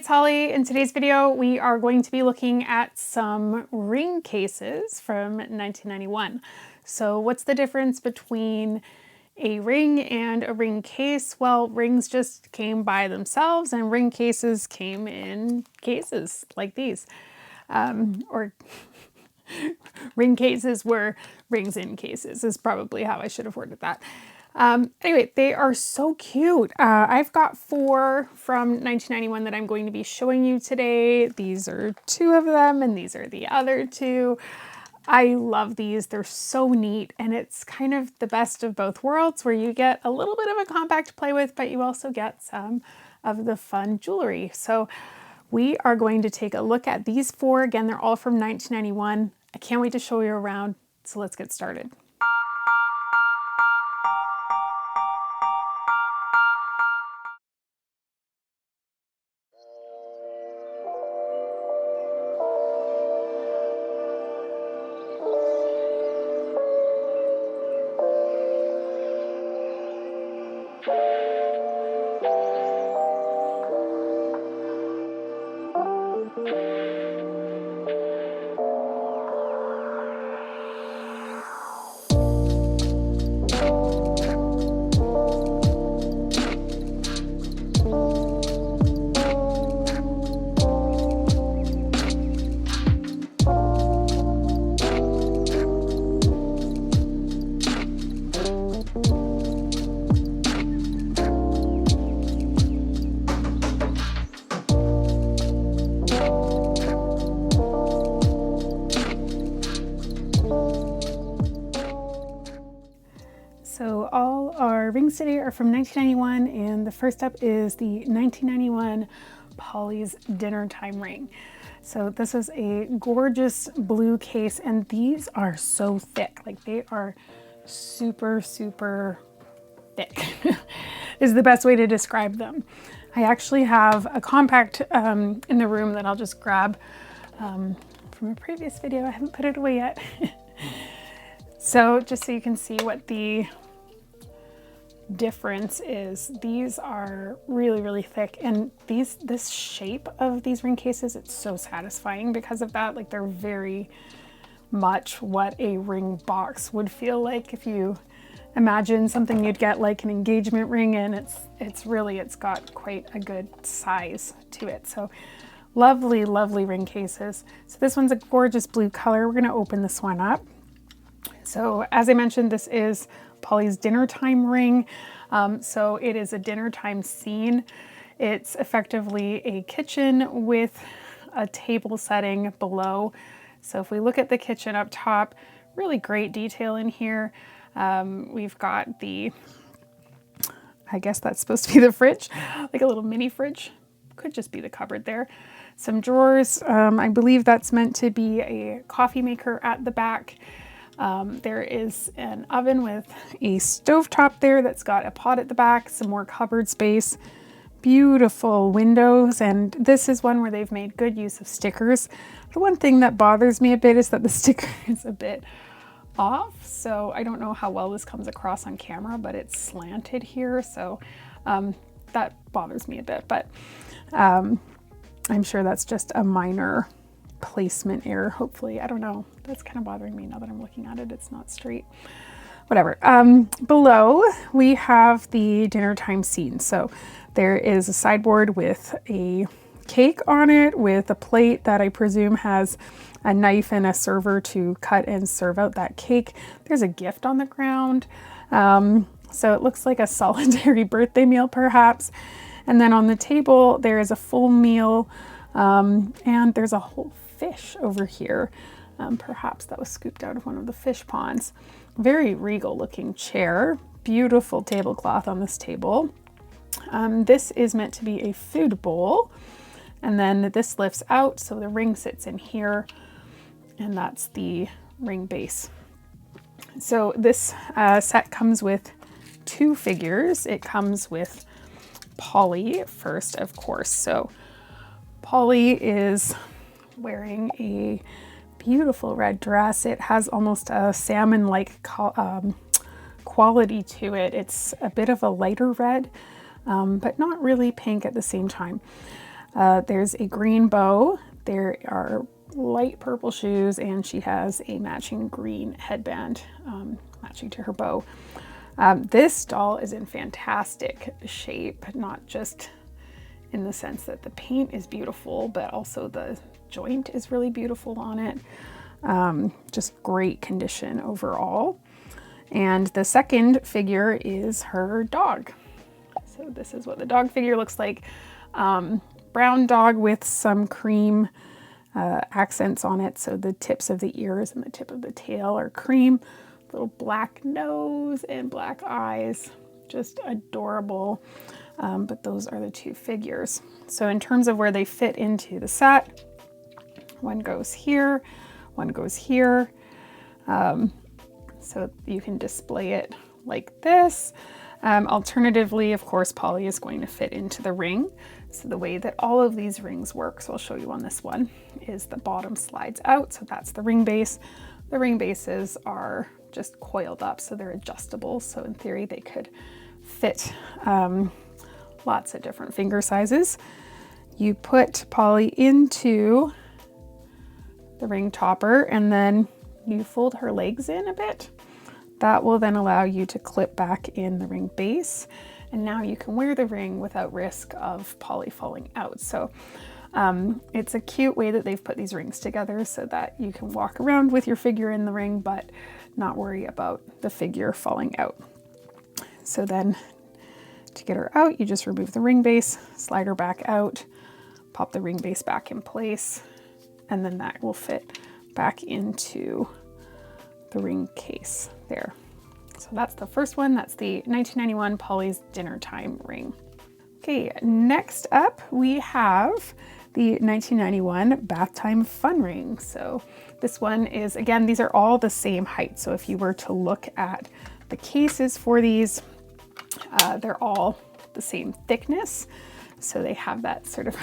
it's Holly. In today's video, we are going to be looking at some ring cases from 1991. So what's the difference between a ring and a ring case? Well, rings just came by themselves and ring cases came in cases like these. Or ring cases were rings in cases is probably how I should have worded that. Anyway, they are so cute. I've got 4 from 1991 that I'm going to be showing you today. These are 2 of them and these are the other 2. I love these. They're so neat, and it's kind of the best of both worlds where you get a little bit of a compact to play with, but you also get some of the fun jewelry. So we are going to take a look at these 4. Again, they're all from 1991. I can't wait to show you around. So let's get started. So all our rings today are from 1991, and the first up is the 1991 Polly's Dinnertime ring. So this is a gorgeous blue case, and these are so thick. Like, they are super, super thick is the best way to describe them. I actually have a compact in the room that I'll just grab from a previous video. I haven't put it away yet. So just so you can see what the difference is, these are really, really thick, and this shape of these ring cases, it's so satisfying because of that. Like, they're very much what a ring box would feel like if you imagine something you'd get like an engagement ring, and it's got quite a good size to it. So lovely, lovely ring cases. So this one's a gorgeous blue color. We're going to open this one up. So as I mentioned, this is Polly's Dinnertime ring. So it is a dinnertime scene. It's effectively a kitchen with a table setting below. So if we look at the kitchen up top, really great detail in here. We've got I guess that's supposed to be the fridge, like a little mini fridge. Could just be the cupboard there. Some drawers. I believe that's meant to be a coffee maker at the back. There is an oven with a stovetop there that's got a pot at the back, some more cupboard space, beautiful windows, and this is one where they've made good use of stickers. The one thing that bothers me a bit is that the sticker is a bit off, so I don't know how well this comes across on camera, but it's slanted here, so that bothers me a bit, but I'm sure that's just a minor placement error, hopefully. I don't know. That's kind of bothering me now that I'm looking at it. It's not straight. Whatever. Below, we have the dinnertime scene. So there is a sideboard with a cake on it, with a plate that I presume has a knife and a server to cut and serve out that cake. There's a gift on the ground. So it looks like a solitary birthday meal, perhaps. And then on the table, there is a full meal, and there's a whole fish over here. Perhaps that was scooped out of one of the fish ponds. Very regal looking chair, beautiful tablecloth on this table. This is meant to be a food bowl, and then this lifts out so the ring sits in here, and that's the ring base. So this set comes with 2 figures. It comes with Polly first, of course. So Polly is wearing a beautiful red dress. It has almost a salmon-like quality to it. It's a bit of a lighter red, but not really pink at the same time. There's a green bow. There are light purple shoes, and she has a matching green headband matching to her bow. This doll is in fantastic shape, not just in the sense that the paint is beautiful, but also the joint is really beautiful on it. Just great condition overall. And the second figure is her dog. So this is what the dog figure looks like. Brown dog with some cream accents on it. So the tips of the ears and the tip of the tail are cream. Little black nose and black eyes. Just adorable. But those are the two figures. So in terms of where they fit into the set, one goes here, one goes here. So you can display it like this. Alternatively, of course, Polly is going to fit into the ring. So the way that all of these rings work, so I'll show you on this one, is the bottom slides out. So that's the ring base. The ring bases are just coiled up, so they're adjustable. So in theory, they could fit lots of different finger sizes. You put Polly into the ring topper and then you fold her legs in a bit. That will then allow you to clip back in the ring base. And now you can wear the ring without risk of Polly falling out. So it's a cute way that they've put these rings together so that you can walk around with your figure in the ring, but not worry about the figure falling out. So then to get her out, you just remove the ring base, slide her back out, pop the ring base back in place, and then that will fit back into the ring case there. So that's the first one. That's the 1991 Polly's Dinnertime ring. Okay, next up we have the 1991 Bathtime Fun Ring. So this one is, again, these are all the same height. So if you were to look at the cases for these, they're all the same thickness. So they have that sort of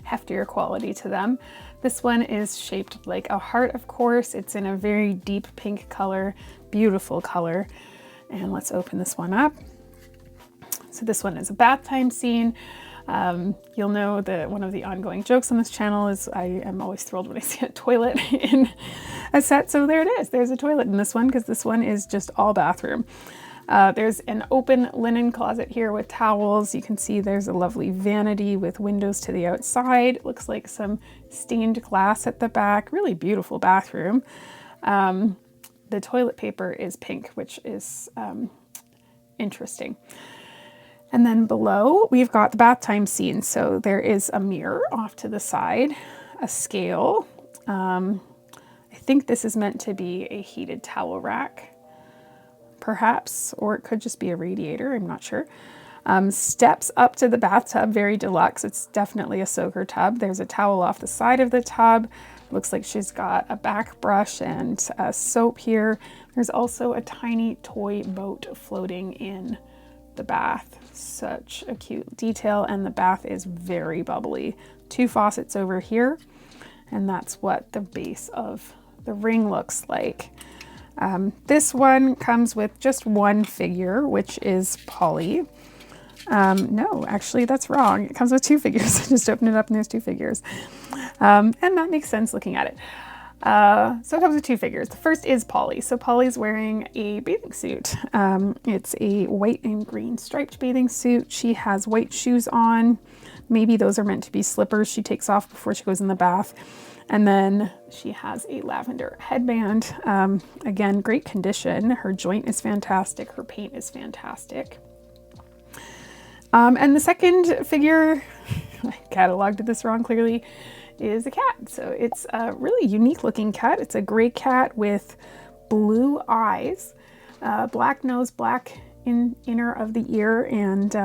heftier quality to them. This one is shaped like a heart, of course. It's in a very deep pink color, beautiful color. And let's open this one up. So this one is a bath time scene. You'll know that one of the ongoing jokes on this channel is I am always thrilled when I see a toilet in a set. So there it is. There's a toilet in this one because this one is just all bathroom. There's an open linen closet here with towels. You can see there's a lovely vanity with windows to the outside. It looks like some stained glass at the back. Really beautiful bathroom. The toilet paper is pink, which is interesting. And then below, we've got the bath time scene. So there is a mirror off to the side, a scale. I think this is meant to be a heated towel rack, perhaps, or it could just be a radiator, I'm not sure. Steps up to the bathtub, very deluxe. It's definitely a soaker tub. There's a towel off the side of the tub. Looks like she's got a back brush and soap here. There's also a tiny toy boat floating in the bath. Such a cute detail, and the bath is very bubbly. Two faucets over here, and that's what the base of the ring looks like. This one comes with just one figure, which is Polly. No, actually that's wrong. It comes with two figures. I just opened it up and there's two figures. And that makes sense looking at it. So it comes with two figures. The first is Polly. So Polly's wearing a bathing suit. It's a white and green striped bathing suit. She has white shoes on. Maybe those are meant to be slippers she takes off before she goes in the bath. And then she has a lavender headband. Again, great condition. Her joint is fantastic. Her paint is fantastic. And the second figure, I cataloged this wrong clearly, is a cat. So it's a really unique looking cat. It's a gray cat with blue eyes, black nose, black inner of the ear, and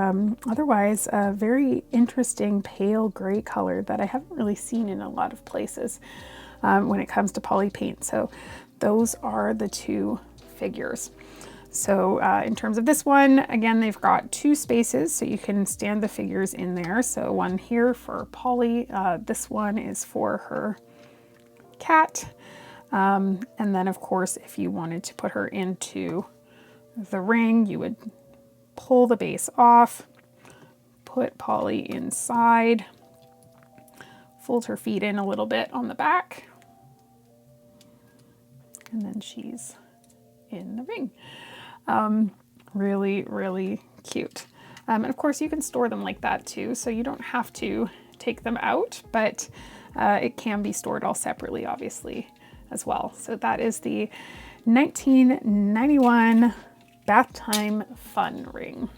otherwise a very interesting pale gray color that I haven't really seen in a lot of places when it comes to poly paint. So those are the two figures. So in terms of this one, again, they've got two spaces, so you can stand the figures in there. So one here for Polly, this one is for her cat. And then of course, if you wanted to put her into the ring, you would pull the base off, put Polly inside, folds her feet in a little bit on the back. And then she's in the ring. Really, really cute. And of course you can store them like that too, so you don't have to take them out, but it can be stored all separately, obviously, as well. So that is the 1991 Bathtime Fun Ring.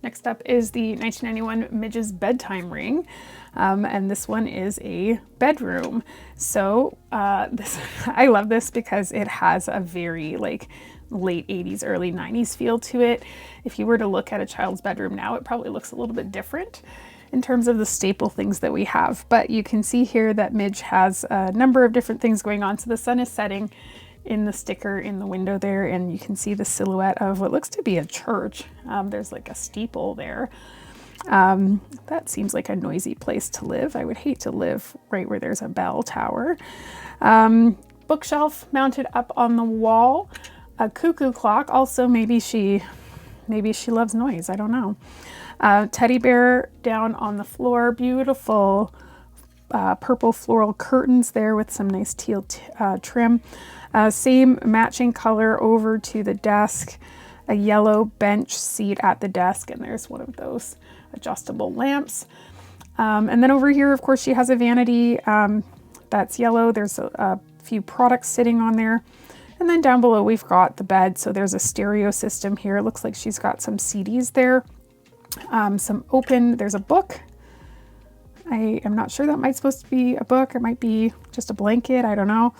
Next up is the 1991 Midge's Bedtime Ring, and this one is a bedroom. So I love this because it has a very like late 80s, early 90s feel to it. If you were to look at a child's bedroom now, it probably looks a little bit different in terms of the staple things that we have. But you can see here that Midge has a number of different things going on. So the sun is setting in the sticker in the window there, and you can see the silhouette of what looks to be a church. There's like a steeple there. That seems like a noisy place to live. I would hate to live right where there's a bell tower. Bookshelf mounted up on the wall. A cuckoo clock. Also, maybe she loves noise. I don't know. Teddy bear down on the floor. Beautiful purple floral curtains there with some nice teal trim. Same matching color over to the desk. A yellow bench seat at the desk, and there's one of those adjustable lamps. And then over here, of course, she has a vanity that's yellow. There's a few products sitting on there. And then down below we've got the bed. So there's a stereo system here. It looks like she's got some CDs there. There's a book. I am not sure that might supposed to be a book. It might be just a blanket. I don't know.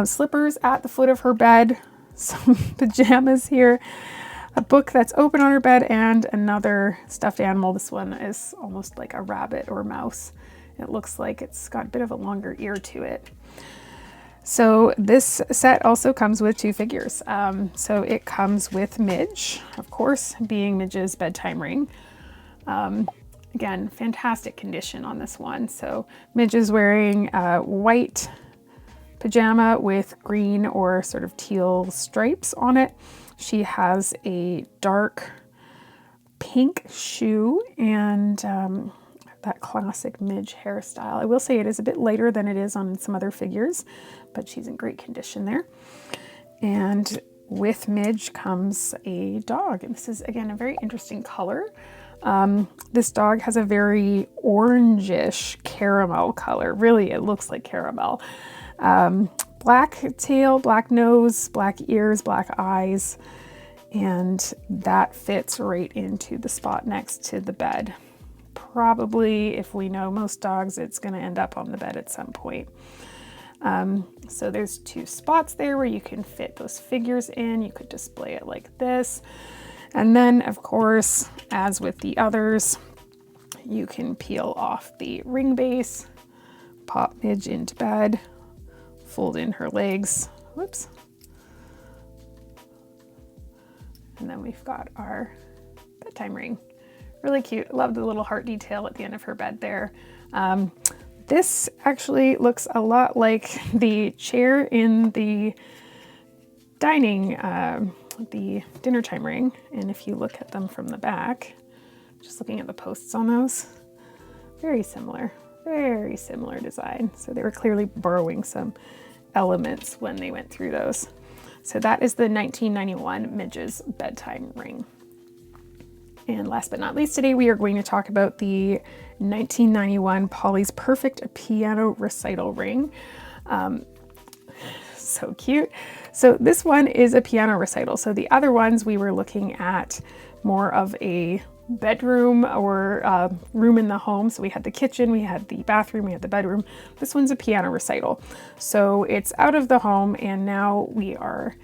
Slippers at the foot of her bed. Some pajamas here. A book that's open on her bed and another stuffed animal. This one is almost like a rabbit or mouse. It looks like it's got a bit of a longer ear to it. So this set also comes with two figures. So it comes with Midge, of course, being Midge's bedtime ring. Again, fantastic condition on this one. So Midge is wearing a white pajama with green or sort of teal stripes on it. She has a dark pink shoe and that classic Midge hairstyle. I will say it is a bit lighter than it is on some other figures, but she's in great condition there. And with Midge comes a dog. And this is, again, a very interesting color. This dog has a very orangish caramel color. Really, it looks like caramel. Black tail, black nose, black ears, black eyes, and that fits right into the spot next to the bed. Probably, if we know most dogs, it's going to end up on the bed at some point. So there's two spots there where you can fit those figures in. You could display it like this. And then, of course, as with the others, you can peel off the ring base, pop Midge into bed, fold in her legs. Whoops. And then we've got our bedtime ring. Really cute. Love the little heart detail at the end of her bed there. This actually looks a lot like the chair in the the Dinnertime ring. And if you look at them from the back, just looking at the posts on those, very similar design. So they were clearly borrowing some elements when they went through those. So that is the 1991 Midge's bedtime ring. And last but not least, today we are going to talk about the 1991 Polly's Perfect Piano Recital ring. So cute. So this one is a piano recital. So the other ones we were looking at more of a bedroom or room in the home. So we had the kitchen, we had the bathroom, we had the bedroom. This one's a piano recital. So it's out of the home, and now we are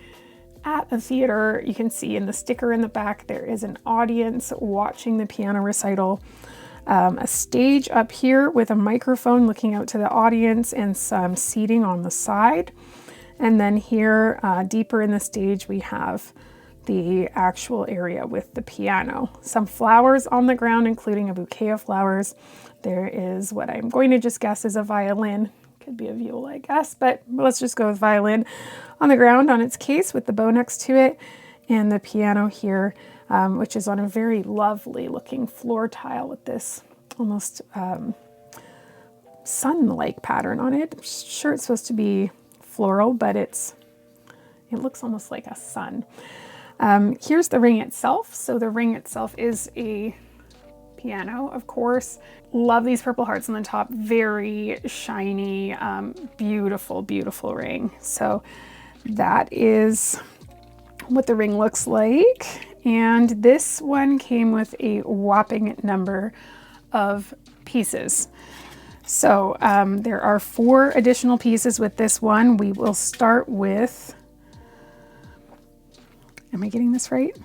at a theater. You can see in the sticker in the back, there is an audience watching the piano recital. A stage up here with a microphone looking out to the audience and some seating on the side. And then here, deeper in the stage, we have the actual area with the piano. Some flowers on the ground, including a bouquet of flowers. There is what I'm going to just guess is a violin. Could be a viola, I guess, but let's just go with violin on the ground on its case with the bow next to it. And the piano here, which is on a very lovely looking floor tile with this almost sun-like pattern on it. I'm sure it's supposed to be floral, but it looks almost like a sun. Here's the ring itself. So the ring itself is a piano, of course. Love these purple hearts on the top. Very shiny, beautiful, beautiful ring. So that is what the ring looks like. And this one came with a whopping number of pieces. So there are 4 additional pieces with this one. We will start with, am I getting this right?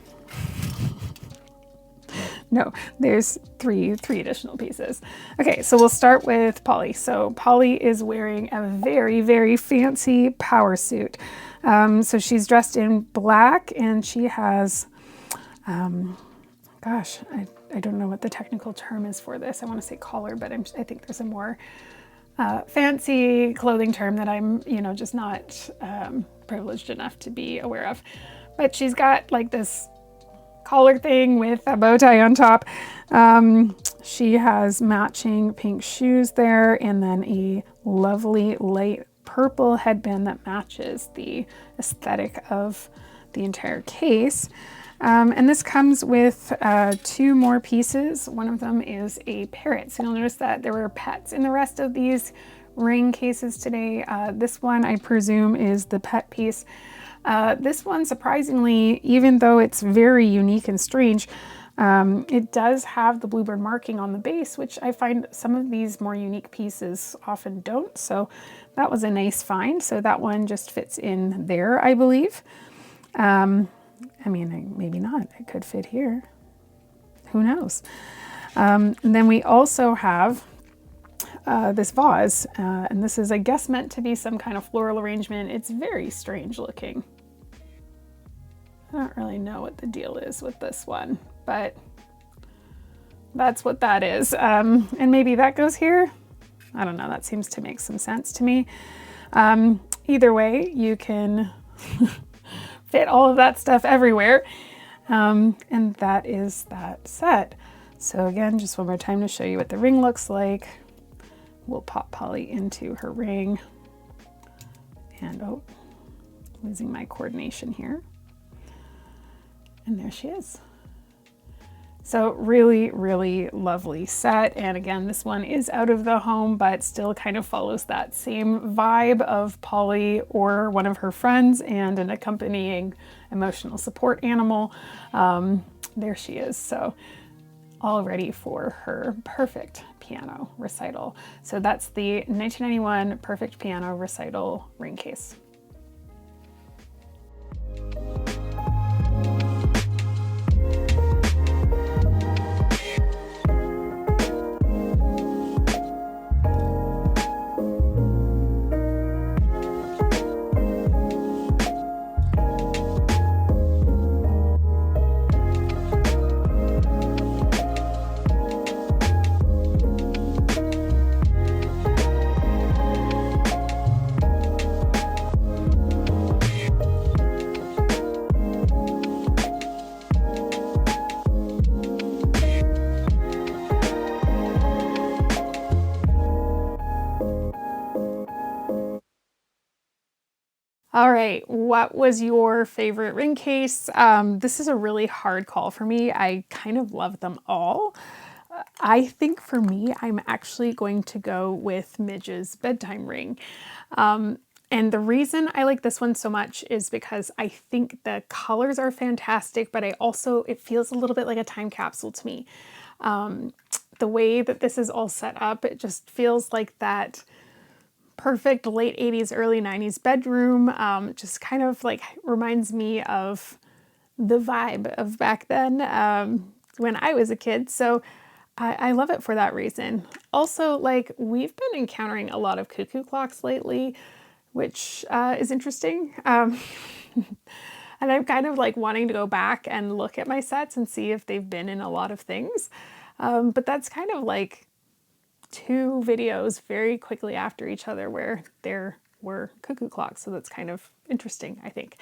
No, there's three additional pieces. Okay, so we'll start with Polly. So Polly is wearing a very, very fancy power suit. So she's dressed in black, and she has, gosh, I don't know what the technical term is for this. I want to say collar, but I think there's a more fancy clothing term that I'm, just not privileged enough to be aware of. But she's got like this collar thing with a bow tie on top. She has matching pink shoes there, and then a lovely light purple headband that matches the aesthetic of the entire case. And this comes with 2 more pieces. One of them is a parrot. So you'll notice that there were pets in the rest of these ring cases today. This one, I presume, is the pet piece. This one, surprisingly, even though it's very unique and strange, it does have the bluebird marking on the base, which I find some of these more unique pieces often don't. So that was a nice find. So that one just fits in there, I believe. I mean, maybe not. It could fit here. Who knows? And then we also have this vase, and this is, I guess, meant to be some kind of floral arrangement. It's very strange looking. I don't really know what the deal is with this one, but that's what that is. And maybe that goes here. I don't know. That seems to make some sense to me. Either way, you can fit all of that stuff everywhere. And that is that set. So again, just one more time to show you what the ring looks like. We'll pop Polly into her ring. And oh, losing my coordination here. And there she is. So really, really lovely set. And again, this one is out of the home, but still kind of follows that same vibe of Polly or one of her friends and an accompanying emotional support animal. There she is. So all ready for her perfect piano recital. So that's the 1991 Perfect Piano Recital ring case. All right, what was your favorite ring case? This is a really hard call for me. I kind of love them all. I think for me, I'm actually going to go with Midge's bedtime ring. And the reason I like this one so much is because I think the colors are fantastic, but it feels a little bit like a time capsule to me. The way that this is all set up, it just feels like that perfect late 80s, early 90s bedroom. Just kind of like reminds me of the vibe of back then when I was a kid. So I love it for that reason. Also, like, we've been encountering a lot of cuckoo clocks lately, which is interesting. And I'm kind of like wanting to go back and look at my sets and see if they've been in a lot of things. But that's kind of like 2 videos very quickly after each other where there were cuckoo clocks. So that's kind of interesting, I think.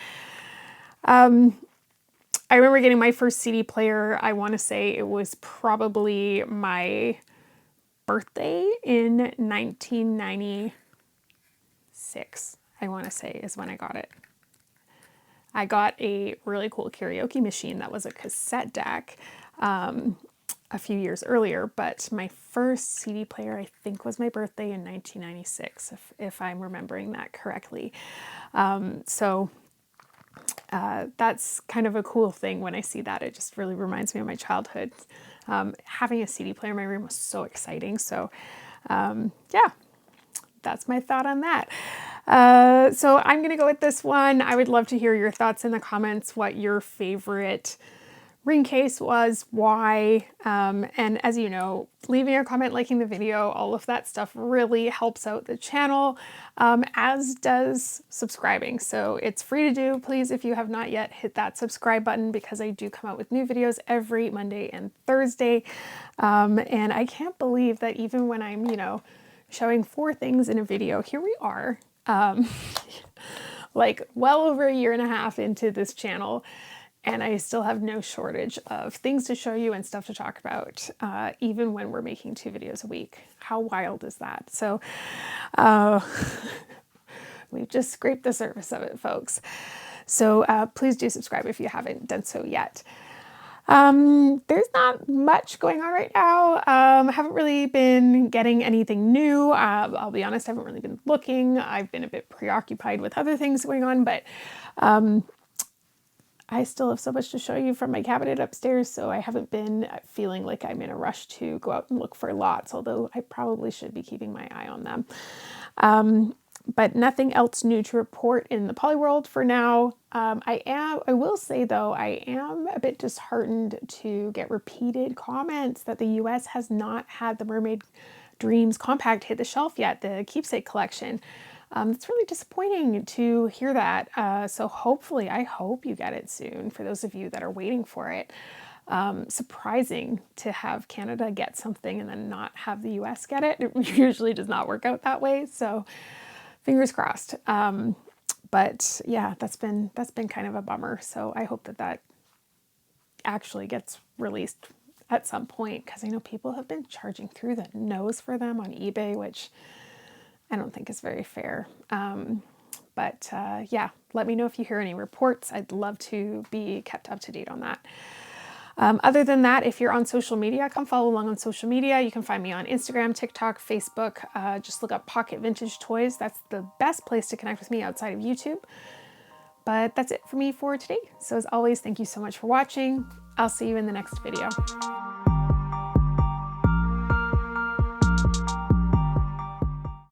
I remember getting my first CD player. I want to say it was probably my birthday in 1996, I want to say, is when I got it. I got a really cool karaoke machine that was a cassette deck a few years earlier, but my first CD player, I think, was my birthday in 1996, if I'm remembering that correctly. That's kind of a cool thing when I see that. It just really reminds me of my childhood. Having a CD player in my room was so exciting. So yeah, that's my thought on that. So I'm going to go with this one. I would love to hear your thoughts in the comments, what your favorite ring case was, why, and as you know, leaving a comment, liking the video, all of that stuff really helps out the channel, as does subscribing. So it's free to do. Please, if you have not yet, hit that subscribe button, because I do come out with new videos every Monday and Thursday. And I can't believe that even when I'm, showing 4 things in a video, here we are, like well over a year and a half into this channel, and I still have no shortage of things to show you and stuff to talk about, even when we're making 2 videos a week. How wild is that? So we've just scraped the surface of it, folks. So please do subscribe if you haven't done so yet. There's not much going on right now. I haven't really been getting anything new. I'll be honest, I haven't really been looking. I've been a bit preoccupied with other things going on, but I still have so much to show you from my cabinet upstairs, so I haven't been feeling like I'm in a rush to go out and look for lots, although I probably should be keeping my eye on them. But nothing else new to report in the poly world for now. I will say though, I am a bit disheartened to get repeated comments that the US has not had the Mermaid Dreams compact hit the shelf yet, the keepsake collection. It's really disappointing to hear that. So hopefully, I hope you get it soon for those of you that are waiting for it. Surprising to have Canada get something and then not have the US get it. It usually does not work out that way. So fingers crossed. But yeah, that's been kind of a bummer. So I hope that that actually gets released at some point, because I know people have been charging through the nose for them on eBay, which I don't think is very fair. But yeah, let me know if you hear any reports. I'd love to be kept up to date on that. Other than that, if you're on social media, come follow along on social media. You can find me on Instagram, TikTok, Facebook. Just look up Pocket Vintage Toys. That's the best place to connect with me outside of YouTube. But that's it for me for today. So as always, thank you so much for watching. I'll see you in the next video.